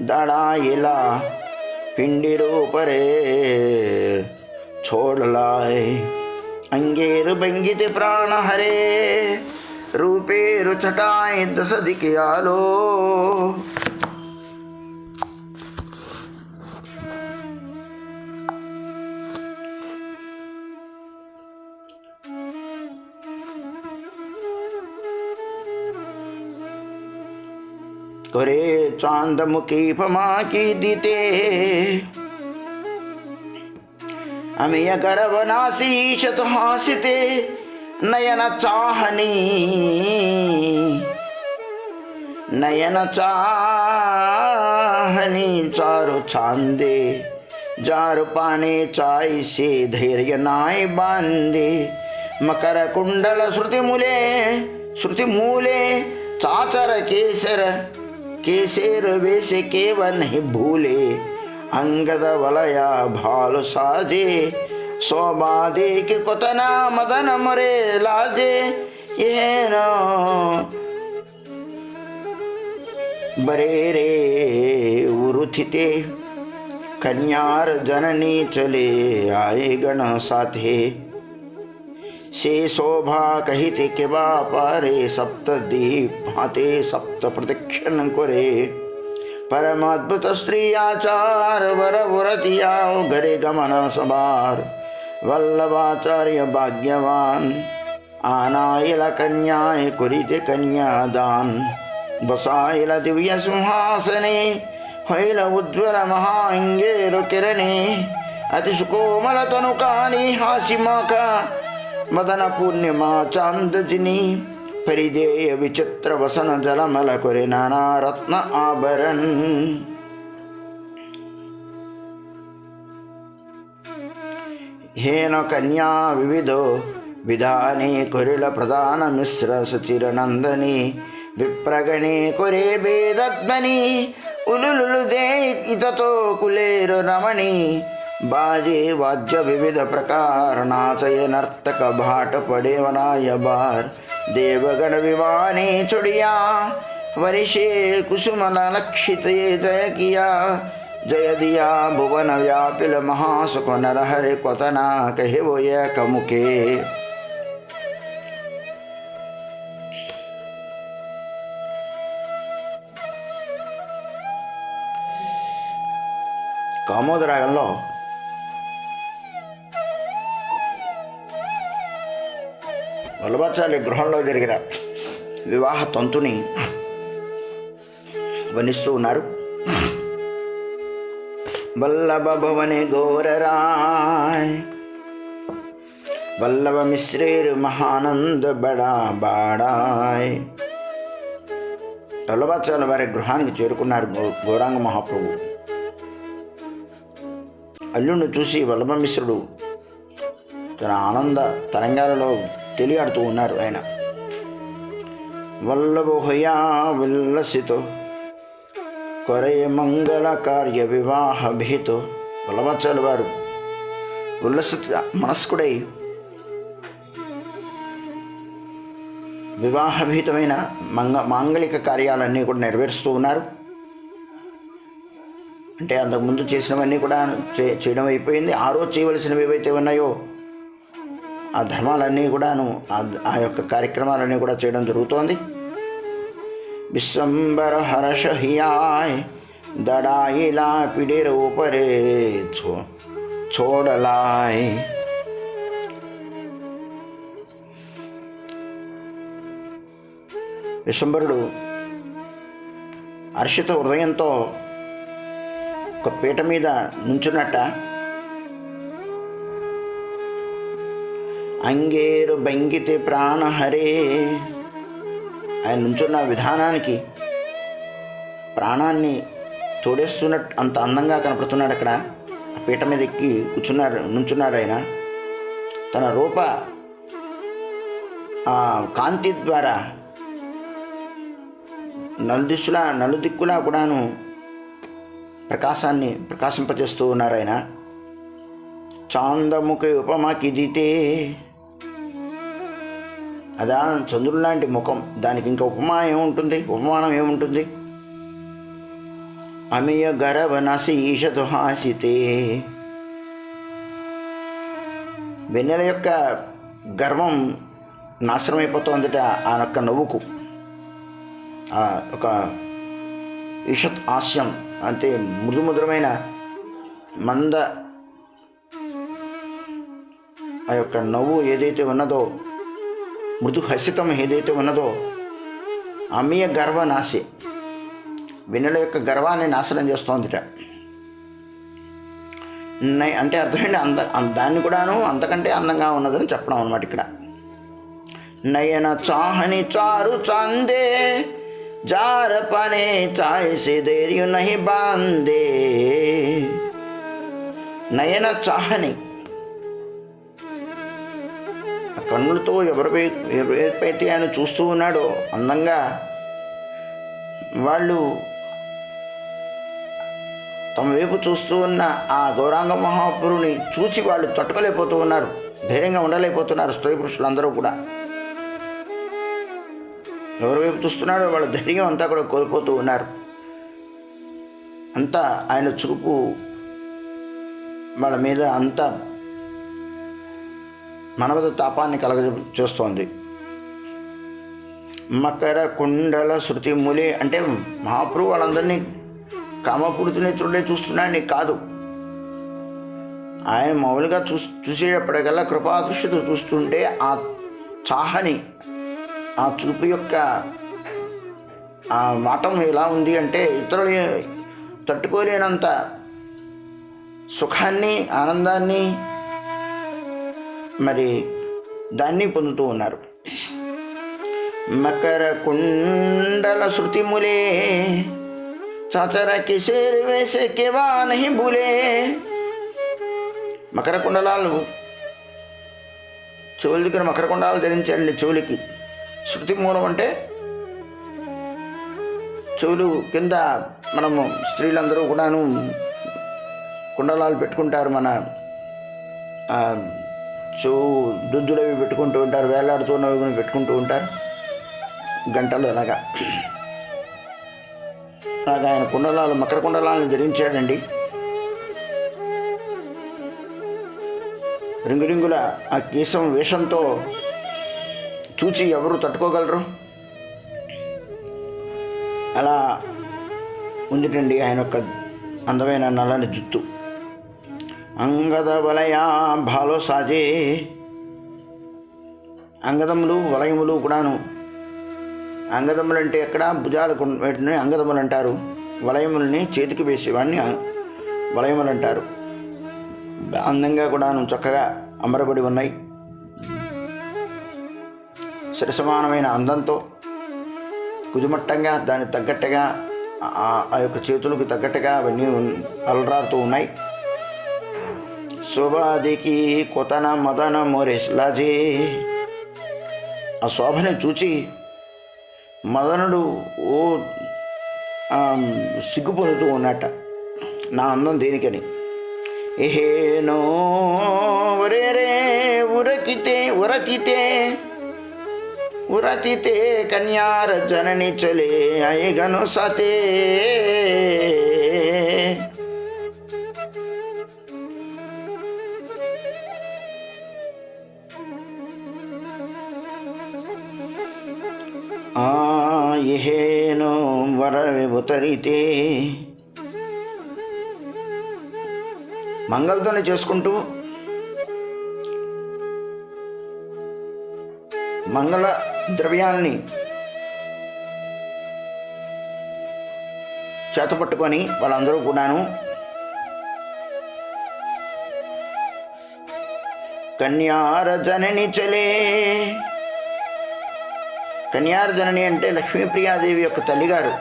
S1: दड़ाइला पिंडिरो परे छोड़ लाए अंगेर बंगित प्राण हरे रूपे रुचटाए 10 दिख आलो। करे चांद मुखी फमा की दीते अमिय गर्भनासी शत हासिते नयन चाहनी चारु चांदे जार पाने चाय से धैर्य नाय बांधे मकर कुंडल श्रुति मूले चाचर केसर वेश केवन ही भूले अंगद वलया भालु साजे शोभादे के कोतना मदन मरे लाजे यह बरे रे उरुथिते कन्यार जननी चले आए गण साथे से शोभा कहिते के बापारे सप्त दीप हाथे सप्त प्रदक्षिण करे परम अद्भुत स्त्री आचार वर वरतिया घरे गमन सवार वल्लभाचार्य भाग्यवान आनाइल कन्याय कुरिते कन्यादान बसाइल दिव्य सिंहासने हैल उज्ज्वल महांगेरु किरणे अति सुकोमल तनुकानि हासिमाका मदन पूर्णिमा चांदजिनी परिदेय विचित्र वसन जलमल करे नाना रत्न आभरण हेन कन्या विविधो विधाने कुरिल प्रधान मिश्र सुचिर नंदनी विप्रगणे कुरे वेदध्वनि उलुलुलु दे इततो कुलेर रमणी बाजे वाद्य विविध प्रकार नाचय नर्तक भाट पड़े वनाय बार देवगण विमाने चुड़िया वरिषे कुसुम लक्षित जय किया जय दिया भुवन व्यापिल महासुख नरहरे क्वतना कहे वो ये कमुके కామోదరాగంలో వల్లభాచార్య గృహంలో జరిగిన వివాహ తంతుని వర్ణిస్తూ ఉన్నారు. వల్లభ భవనే గౌరరాయ్ వల్లభ మిశ్రేర్ మహానంద బడా బాడాయ్. వల్లభాచార్య వారి గృహానికి చేరుకున్నారు గౌరాంగ మహాప్రభు. అల్లుడిని చూసి వల్లభమిశ్రుడు తన ఆనంద తరంగాలలో తెలియాడుతూ ఉన్నారు. ఆయన వల్లభోహయా విల్లసితో కొరయ మంగళ కార్య వివాహ భీతో. వల్లభాచార్యుల వారు ఉల్లసిత మనస్కుడై వివాహభీతమైన మాంగళిక కార్యాలన్నీ కూడా నెరవేరుస్తూ ఉన్నారు. అంటే అంతకుముందు చేసినవన్నీ కూడా చేయడం అయిపోయింది. ఆ రోజు చేయవలసినవి ఏవైతే ఉన్నాయో ఆ ధర్మాలన్నీ కూడాను ఆ యొక్క కార్యక్రమాలన్నీ కూడా చేయడం జరుగుతోంది. విశ్వంబర హర్షహియాయ్ దడాయిలా పిడిర ఊపరే చోడలాయ్. విశ్వంబరుడు హర్షిత హృదయంతో ఒక పీట మీద నుంచున్నట్ట అంగేరు భంగితే ప్రాణహరే. ఆయన నుంచున్న విధానానికి ప్రాణాన్ని తోడేస్తున్నట్టు అంత అందంగా కనపడుతున్నాడు. అక్కడ ఆ పీట మీద ఎక్కి నుంచున్నాడు ఆయన. తన రూప కాంతి ద్వారా నలుదిక్కులా కూడాను ప్రకాశింపజేస్తూ ఉన్నారు ఆయన. చాందముఖ ఉపమాకి దితే, అదా చంద్రుడు లాంటి ముఖం, దానికి ఇంకా ఉపమానం ఏముంటుంది? అమియ గర్భనసి ఈషతు హాసితే, వెన్నెల యొక్క గర్వం నాశనం అయిపోతుందట ఆ యొక్క నవ్వుకు. ఒక ఈషత్ హాస్యం అంటే మృదుమధురమైన మంద ఆ యొక్క నవ్వు ఏదైతే ఉన్నదో, మృదు హసితం ఏదైతే ఉన్నదో, అమీయ గర్వనాశి, వెన్నెల యొక్క గర్వాన్ని నాశనం చేస్తోందిట. అంటే అర్థమైంది, దాన్ని కూడాను అంతకంటే అందంగా ఉన్నదని చెప్పడం అనమాట ఇక్కడ. నయన చాహని చారు చాందే జార పనే చాయసే ధైర్యు నహి బాందే. నయన చాహని, కన్నులతో ఎవరైతే ఆయన చూస్తూ ఉన్నాడో అందంగా, వాళ్ళు తమ వైపు చూస్తూ ఉన్న ఆ గౌరాంగ మహాపురుని చూసి వాళ్ళు తట్టుకోలేకపోతూ ఉన్నారు, ధైర్యంగా ఉండలేకపోతున్నారు. స్త్రీ పురుషులందరూ కూడా ఎవరి వైపు చూస్తున్నాడో వాళ్ళ ధైర్యం అంతా కూడా కోల్పోతూ ఉన్నారు. అంతా ఆయన చూపు వాళ్ళ మీద అంత మనవద తాపాన్ని చేస్తోంది. మకర కుండల శృతి మూలే అంటే మహాప్రభు వాళ్ళందరినీ కామపూరిత నేత్రుడే చూస్తున్నాడని కాదు, ఆయన మామూలుగా చూసేటప్పటికల్లా కృపాదృష్టితో చూస్తుంటే ఆ చాహని, ఆ చూపు యొక్క ఆ వాటం ఎలా ఉంది అంటే ఇతరులు తట్టుకోలేనంత సుఖాన్ని, ఆనందాన్ని మరి దాన్ని పొందుతూ ఉన్నారు. మకర కుండల శృతిములే చాచర కిసేర్ వేసే కేవా నహి భూలే. మకర కుండలాలు, చెవుల దగ్గర మకర కుండలాలు ధరించండి చెవులకి. శృతి మూలం అంటే చెవులు కింద మనము స్త్రీలందరూ కూడాను కుండలాలు పెట్టుకుంటారు, మన చెవు దుద్దులవి పెట్టుకుంటూ ఉంటారు, వేలాడుతున్నవి పెట్టుకుంటూ ఉంటారు, గంటలు అలాగా. ఆయన కుండలాలు, మకర కుండలాలను ధరించాడండి. రింగురింగుల ఆ కేశం వేషంతో చూచి ఎవరు తట్టుకోగలరు? అలా ఉందిటండి ఆయన యొక్క అందమైన నల్లని జుత్తు. అంగద వలయా భాలో సాజే, అంగదములు వలయములు కూడాను. అంగదములు అంటే ఎక్కడ భుజాలకు వాటిని అంగదములు అంటారు, వలయములని చేతికి వేసేవాడిని వలయములు అంటారు. అందంగా కూడాను చక్కగా అమరబడి ఉన్నాయి. సరిసమానమైన అందంతో కుదుమట్టంగా దానికి తగ్గట్టుగా ఆ యొక్క చేతులకు తగ్గట్టుగా అవన్నీ అలరారుతూ ఉన్నాయి. శోభాదికి కొతన మదన మోరేలాజే, ఆ శోభని చూచి మదనుడు సిగ్గుపొందుతూ ఉన్నట్ట, నా అందం దేనికని. ఏహేనో ఒరే రే ఉరకితే ఉరతితే ఉరతితే కన్యార జనని చలే అయగను సతే. ఏహేనో వరవే ఉతరితే, మంగళతోనే చేసుకుంటూ మంగళ ద్రవ్యాల్ని చేతపట్టుకొని వాళ్ళందరూ కూడాను కన్యార జనని చలే. కన్యార జనని అంటే లక్ష్మీప్రియాదేవి యొక్క తల్లిగారు.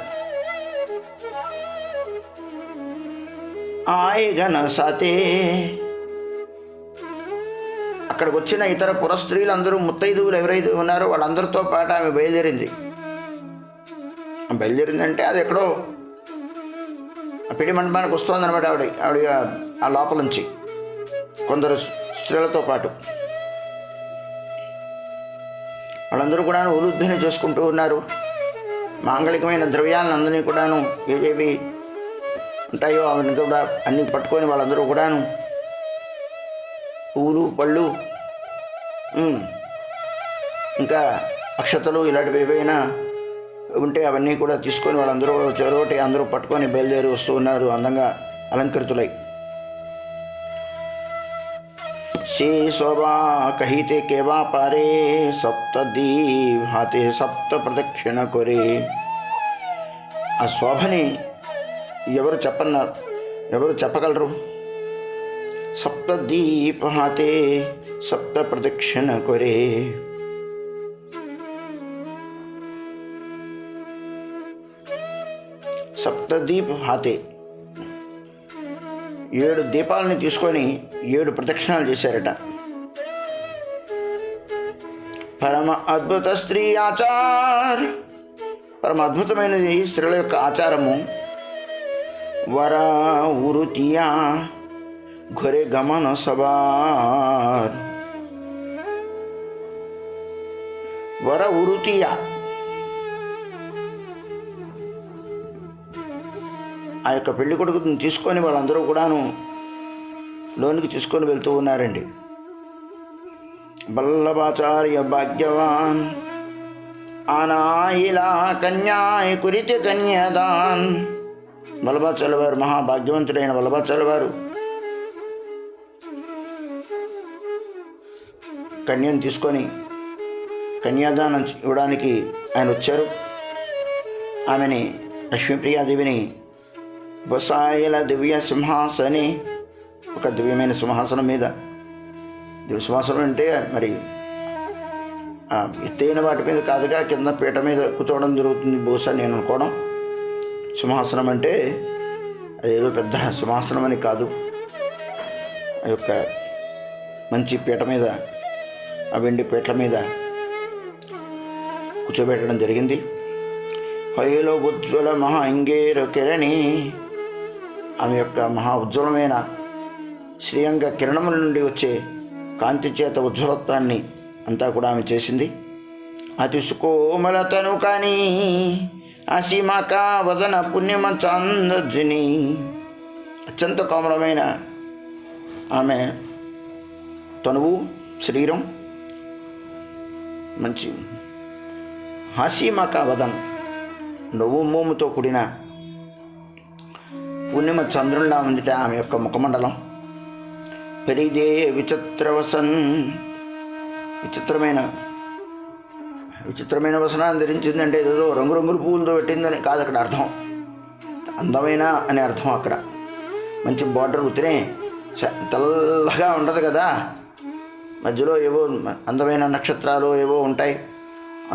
S1: ఆయగన సాతే, అక్కడికి వచ్చిన ఇతర పురస్త్రీలందరూ ముత్తైదువులు ఎవరైతే ఉన్నారో వాళ్ళందరితో పాటు ఆమె బయలుదేరిందంటే అది ఎక్కడో పిడి మండపానికి వస్తుందన్నమాట. ఆవిడ ఆ లోపల నుంచి కొందరు స్త్రీలతో పాటు వాళ్ళందరూ కూడా ఉలుధ్వని చేసుకుంటూ ఉన్నారు. మాంగళికమైన ద్రవ్యాలను అందరినీ కూడాను ఏవేవి ఉంటాయో అవన్నీ కూడా అన్నీ పట్టుకొని వాళ్ళందరూ కూడాను పువ్వులు పళ్ళు ఇంకా అక్షతలు ఇలాంటివి ఏవైనా ఉంటే అవన్నీ కూడా తీసుకొని వాళ్ళందరూ చెరోటి అందరూ పట్టుకొని బయలుదేరి వస్తూ ఉన్నారు అందంగా అలంకృతులై. శ్రీ శోభా కహితే కేవా పారే సప్తదీప్ హాతే సప్త ప్రదక్షిణ కొరే. ఆ శోభని ఎవరు చెప్పగలరు? సప్తదీప్ హాతే సప్త ప్రదక్షిణ కొరే. సప్తదీప్ హాతే 7 దీపాలని తీసుకొని 7 ప్రదక్షిణాలు చేశారట. పరమ అద్భుత స్త్రీ ఆచార్, పరమ అద్భుతమైనది స్త్రీల యొక్క ఆచారము. వర ఉరుతియా ఘొరే గమన సవార్. వర ఉరుతియా ఆ యొక్క పెళ్లి కొడుకుని తీసుకొని వాళ్ళందరూ కూడాను లోనికి తీసుకొని వెళ్తూ ఉన్నారండి. వల్లభాచార్య భాగ్యవాన్ ఆనాయిలా కన్యాయ కురిత కన్యాదాన్. వల్లభాచార్య వారు మహాభాగ్యవంతుడైన వల్లభాచార్య వారు కన్యను తీసుకొని కన్యాదానం ఇవ్వడానికి ఆయన వచ్చారు. ఆమెని లక్ష్మీప్రియాదేవిని బసాయిల దివ్య సింహాసనే, ఒక దివ్యమైన సింహాసనం మీద, దివ్య సింహాసనం అంటే మరి ఎత్తైన వాటి మీద కాదుగా, కింద పీట మీద కూర్చోవడం జరుగుతుంది బహుశా నేను అనుకోవడం. సింహాసనం అంటే అదేదో పెద్ద సింహాసనం అని కాదు, ఆ యొక్క మంచి పీట మీద, ఆ వెండి పీటల మీద కూర్చోబెట్టడం జరిగింది. హైలో ఉజ్వల మహా ఇంగేరు కిరణి, ఆమె యొక్క మహా ఉజ్వలమైన శ్రీయంగ కిరణముల నుండి వచ్చే కాంతి చేత ఉజ్వలత్వాన్ని అంతా కూడా ఆమె చేసింది. అతి సుకోమలతను కానీ అసీమాక వదన పుణ్యమ చాందర్జిని, అత్యంత కోమలమైన ఆమె తనువు శరీరం, మంచి హాసీమాక వదన్ నవ్వు మోముతో కూడిన పూర్ణిమ చంద్రునిలా ఉందిట ఆమె యొక్క ముఖమండలం. పెరిదే విచిత్రవసన్, విచిత్రమైన వసనాన్ని ధరించిందంటే ఏదో రంగురంగుల పువ్వులతో పెట్టిందని కాదు అక్కడ అర్థం, అందమైన అనే అర్థం. అక్కడ మంచి బార్డర్ ఉత్తినే తెల్లగా ఉండదు కదా, మధ్యలో ఏవో అందమైన నక్షత్రాలు ఏవో ఉంటాయి,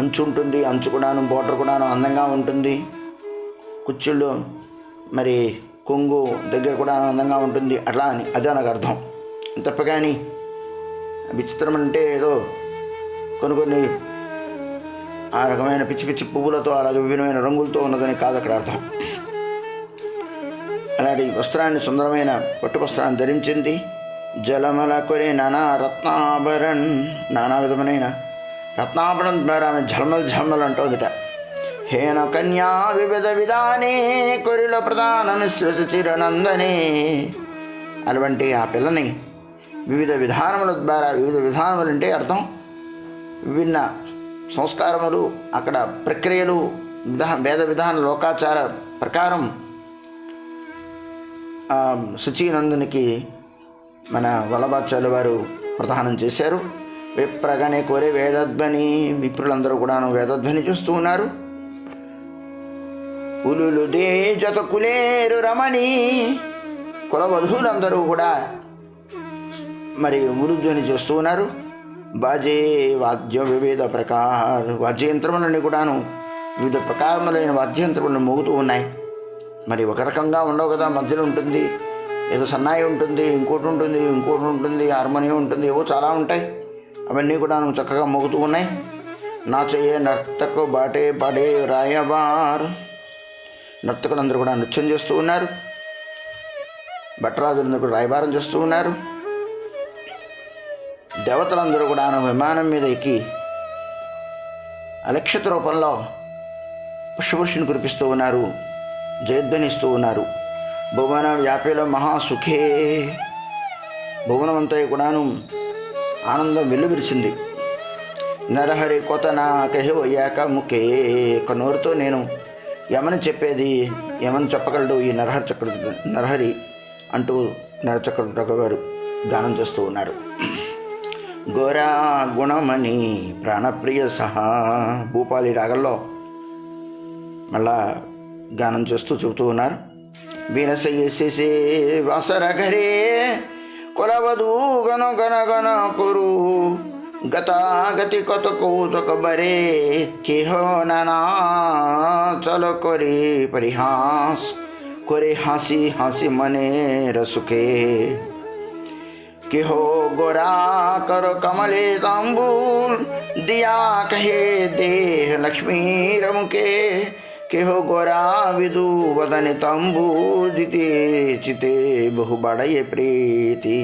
S1: అంచు ఉంటుంది, అంచు కూడాను బార్డర్ కూడాను అందంగా ఉంటుంది, కుచ్చుళ్ళు మరి కొంగు దగ్గర కూడా అందంగా ఉంటుంది, అట్లా అని అదే నాకు అర్థం. తప్పగాని విచిత్రం అంటే ఏదో కొన్ని ఆ రకమైన పిచ్చి పిచ్చి పువ్వులతో అలాగే విభిన్నమైన రంగులతో ఉన్నదని కాదు అక్కడ అర్థం. అలాంటి వస్త్రాన్ని, సుందరమైన పట్టు వస్త్రాన్ని ధరించింది. జలమల కొరే నానా రత్నాభరణ్, నానా విధమైన రత్నాభరణం ద్వారా ఆమె ఝల్మల్ అంటోదిట. హేన కన్యా వివిధ విధానే కొరిల ప్రధాన మిశ్రత చిరనందనే. అటువంటి ఆ పిల్లని వివిధ విధానముల ద్వారా, వివిధ విధానములు అంటే అర్థం విభిన్న సంస్కారములు, అక్కడ ప్రక్రియలు, వేద విధాన లోకాచార ప్రకారం శుచినందునికి మన వల్లభాచార్యుల వారు ప్రదానం చేశారు. విప్రగణే కోరే వేదధ్వని, విప్రులందరూ కూడాను వేదధ్వని చూస్తూ ఉన్నారు. ఉలులు దే జత కులేరు రమణి, కులవధువులందరూ కూడా మరి ఉలుధ్వని చేస్తూ ఉన్నారు. బాజే వాద్య వివిధ వాద్యయంత్రములన్నీ కూడాను వివిధ ప్రకారములైన వాద్యయంత్రములను మోగుతూ ఉన్నాయి. మరి ఒక రకంగా ఉండవు కదా, మధ్యలో ఉంటుంది, ఏదో సన్నాయి ఉంటుంది, ఇంకోటి ఉంటుంది, హార్మోనియం ఉంటుంది, ఏవో చాలా ఉంటాయి. అవన్నీ కూడా చక్కగా మోగుతూ ఉన్నాయి. నాచయ్యే నర్తకు బాటే పాడే రాయబార్, నర్తకులందరూ కూడా నృత్యం చేస్తూ ఉన్నారు. భట్రాజులందరూ కూడా రాయబారం చేస్తూ ఉన్నారు. దేవతలందరూ కూడా విమానం మీద ఎక్కి అలక్షిత రూపంలో పుష్పవృష్టిని కురిపిస్తూ ఉన్నారు, జయధ్వనిస్తూ ఉన్నారు. భువన వ్యాపిలో మహాసుఖే, భువనమంతా కూడాను ఆనందం వెల్లువిరిచింది. నరహరి కొతన కహోయాక ముఖే, కనూరుతో నేను ఏమని చెప్పేది, ఏమని చెప్పగలడు ఈ నరహరి అంటూ నరచక్రవర్తి గారు గానం చేస్తూ ఉన్నారు. గోరా గుణమణి ప్రాణప్రియ సహా, భూపాలి రాగంలో మళ్ళా గానం చేస్తూ చెబుతూ ఉన్నారు. వీనసే వాసరఘరే కొలవధూ గణ గణ గణ కురు, గతాగతి কত কৌতুক বরে, কেহ নানা চল করে পরিহাস, করে হাসি হাসি মনে রসুকে, কেহ গোরা কর কমলে তাম্বুল, দিয়া কহে দেহ লক্ষ্মীর মুখে, কেহ গোরা বিদু বদনে তম্বু, দিতে চিতে বহু বাড়াইয়ে প্রীতি,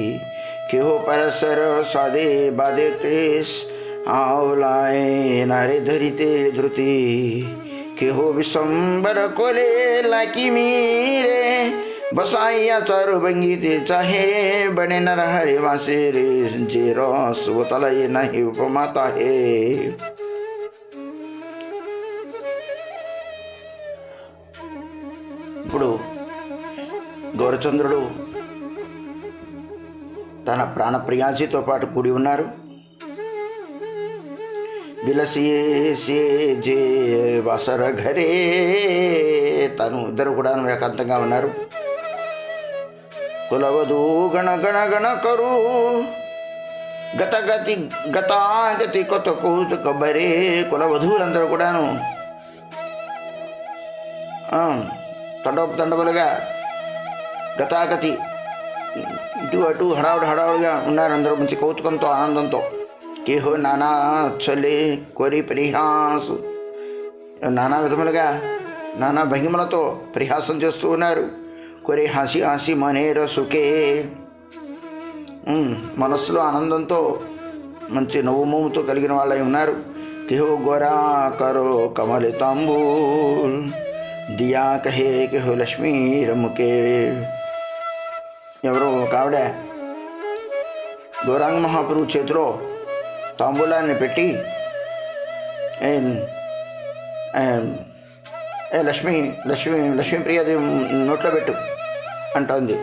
S1: কেহ পরস্পর সাদে বাদে কেশ, আওলায় নারে ধরিতে ধ্রুতি, কেহ বিশ্বম্বর কোলে লাকি মিরে, बसाइया चारु भंगीते चाहे, बने नरहरि वासे रे जे रस वो तलये नहीं उपमाता है. ఇప్పుడు గౌరచంద్రుడు తన ప్రాణప్రియాసితో పాటు కూడి ఉన్నారు. విలసియే జే వాసర ఘరే, తను ఇద్దరు కూడా ఏకాంతంగా ఉన్నారు. కులవధూ గణ గణ గణ కరు, గతాగతి కొత్త కౌతుక బరే, కులవధువులందరూ కూడాను తండోపతండములుగా గతాగతి ఇటు అటు హడావుడిగా ఉన్నారు. అందరూ మంచి కౌతుకంతో ఆనందంతో. కేహో నానా చలే కొరి పరిహాసు, నానా విధములుగా నానా భంగిమలతో పరిహాసం చేస్తూ ఉన్నారు. కొరి హాసి హాసి మనేర సుఖే, మనస్సులో ఆనందంతో మంచి నవ్వుమోముతో కలిగిన వాళ్ళై ఉన్నారు. కేహో గోరా కరో కమలి తాంబూల్, దియా కహే కేహో లక్ష్మీ రముకే. ఎవరో ఒక ఆవిడ గౌరాంగ మహాప్రభు చేతిలో తాంబూలాన్ని పెట్టి, లక్ష్మీ లక్ష్మీ లక్ష్మీప్రియాదేవి నోట్లో పెట్టు అంటోంది.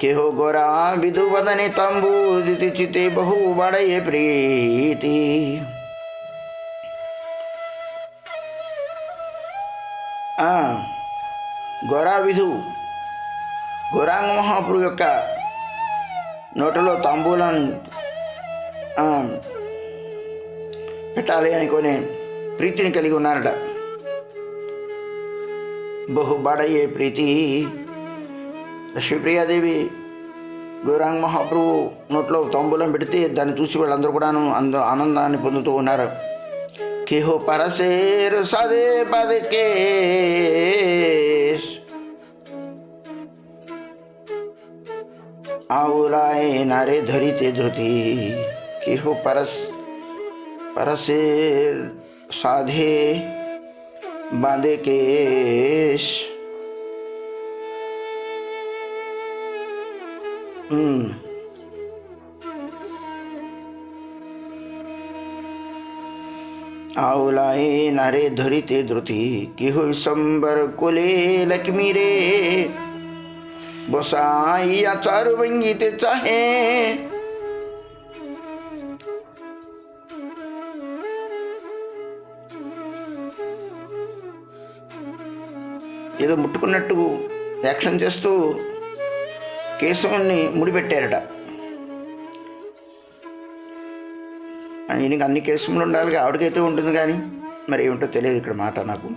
S1: కేహో గోరా విధువదని తంబూదితి చితే బహు బడయే ప్రీతి. గోరా విధు గౌరాంగ మహాప్రభు యొక్క నోటలో తాంబూలాన్ని పెట్టాలి అనుకునే ప్రీతిని కలిగి ఉన్నారట. బహు బాడయ్యే ప్రీతి. లక్ష్మీప్రియాదేవి గౌరాంగ మహాప్రభు నోట్లో తాంబూలం పెడితే దాన్ని చూసి వాళ్ళందరూ కూడాను ఆనందాన్ని పొందుతూ ఉన్నారు. కేహో పరసేరు సాదే పదకే, ఆవులాయ్ నారే ధరితే ధృతి, కేహో పరసేర్ సాధే బాంధే కేశ్. ఆవులాయే నారే ధరితే ధృతి, కేహో సంబర్ కులే లక్ష్మీ రే, బొసాయియా చారు వంగితే చాహే. ఏదో ముట్టుకున్నట్టు యాక్షన్ చేస్తూ కేశవుణ్ణి ముడిపెట్టారట. ఈయనకి అన్ని కేశములు ఉండాలిగా, ఆవిడకైతే ఉంటుంది కానీ మరి ఏమిటో తెలియదు ఇక్కడ మాట నాకు.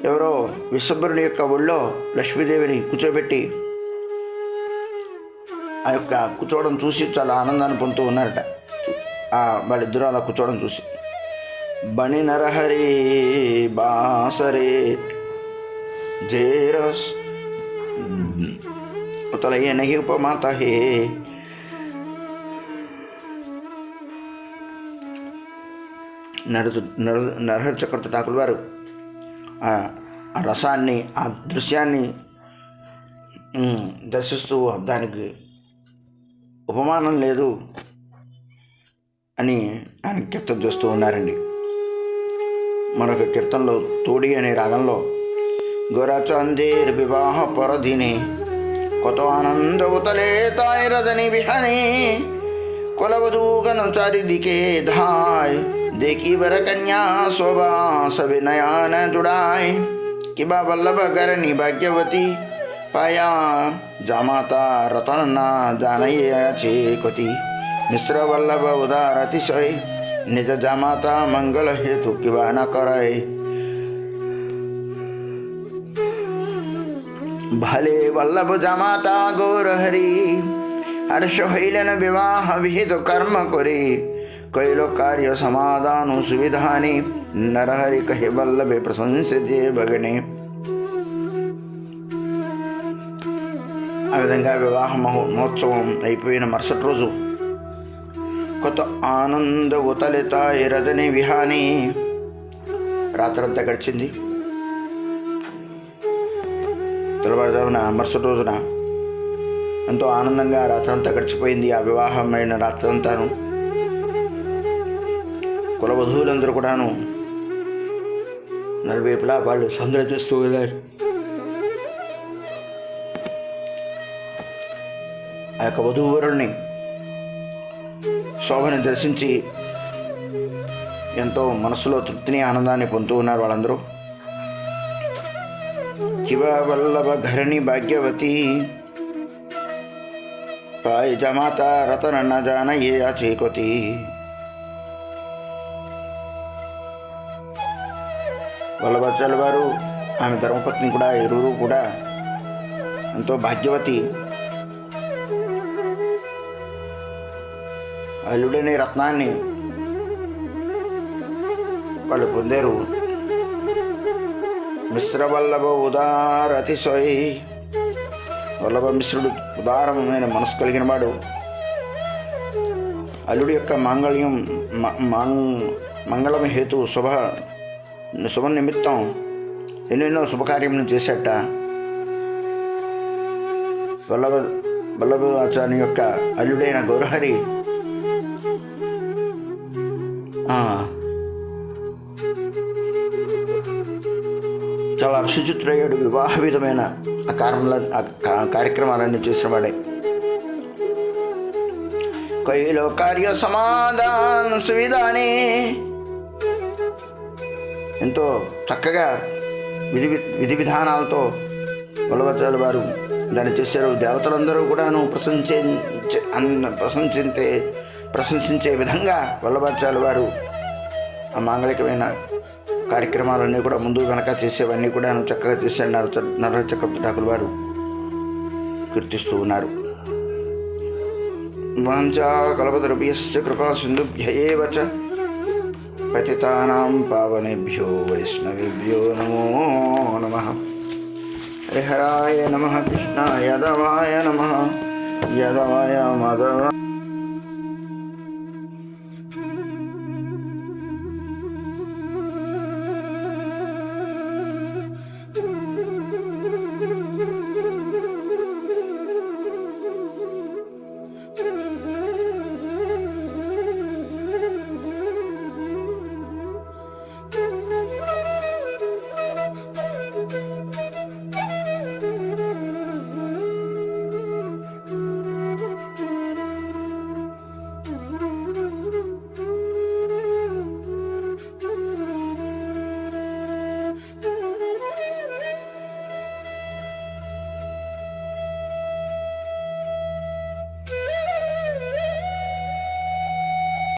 S1: ఎవరో విశ్వంబరుని యొక్క ఒళ్ళో లక్ష్మీదేవిని కూర్చోబెట్టి ఆ యొక్క కూర్చోవడం చూసి చాలా ఆనందాన్ని పొందుతూ ఉన్నారట. వాళ్ళిద్దరూ అలా కూర్చోవడం చూసి. బణి నరహరి బాసరే జేరస్ ఉతలయ్య నహి ఉపమాత హే. నరహరి చక్రవర్తి ఠాకుల వారు ఆ రసాన్ని, ఆ దృశ్యాన్ని దర్శిస్తూ దానికి ఉపమానం లేదు అని ఆయన కీర్తన చేస్తూ ఉన్నారండి. మరొక కీర్తనలో తోడి అనే రాగంలో గోరాచందేర్ వివాహ పరధిని কত আনন্দ উতলে তাই রজনী বিহানে কুলবধূগণ চারিদিকে ধায় দেখি बर कन्या शोभा सभी नयन जुड़ाए किबा वल्लभ करनी भाग्यवती पाया जामाता रतन ना जानये चेकती मिश्र वल्लभ उदार अतिशय निज जामाता मंगल हेतु किबा न करे भले वल्लभ जामाता गौर हरि हर्ष हईलन विवाह विहित कर्म करे कैलो कार्य समाधान सुविधाने नरहरि कहे वल्लभे प्रशंसिते भगने. ఆ విధంగా వివాహ మహోత్సవం అయిపోయిన మరుసటి రోజు కొత్త ఆనంద ఉతలిత రజని విహాని రాత్రంతా గడిచింది. తెల్లవారుజామున మరుసటి రోజున ఎంతో ఆనందంగా రాత్రంతా గడిచిపోయింది. ఆ వివాహమైన రాత్రంతాను కులవధువులందరూ కూడాను నలువైపులా వాళ్ళు సందడి చేస్తూ వెళ్ళారు. ఆ యొక్క వధూవరుణ్ణి శోభని దర్శించి ఎంతో మనసులో తృప్తిని ఆనందాన్ని పొందుతూ ఉన్నారు వాళ్ళందరూ. శివ వల్లభ ఘరణి భాగ్యవతి పాయ జమాత రతన న జానయే అచేకతి. వల్లభాచార్యుల వారు ఆమె ధర్మపత్ని కూడా ఇరువురు కూడా ఎంతో భాగ్యవతి. అల్లుడనే రత్నాన్ని వాళ్ళు పొందారు. మిశ్ర వల్లభ ఉదార అతిశయ వల్లభ మిశ్రుడు ఉదారమైన మనసు కలిగిన వాడు. అల్లుడి యొక్క మంగళం హేతు శుభ నిమిత్తం ఎన్నెన్నో శుభకార్యములను చేశాట. వల్లభాచార్యుని యొక్క అల్లుడైన గౌరహరి చాలా సుచిత్రయ్యాడు. వివాహవిధమైన కార్యక్రమాలన్నీ చేసిన వాడే. కైలో కార్య సమాధాన సువిధానే ఎంతో చక్కగా విధి విధానాలతో వల్లభాచార్యుల వారు దాన్ని చేశారు. దేవతలందరూ కూడాను ప్రశంసించే విధంగా వల్లభాచార్యుల వారు ఆ మాంగళికమైన కార్యక్రమాలన్నీ కూడా ముందు వెనక చేసేవన్నీ కూడా చక్కగా చేశారు. నరహరి చక్రవర్తి ఠాకూర్ వారు కీర్తిస్తూ ఉన్నారు. వాంఛా కల్పతరుభ్యశ్చ కృపా సింధుభ్య ఏవ చ పతితానాం పావనేభ్యో వైష్ణవేభ్యో నమో నమః. హరిహరాయ నమః. కృష్ణాయ యాదవాయ నమః. యాదవాయ మాధవ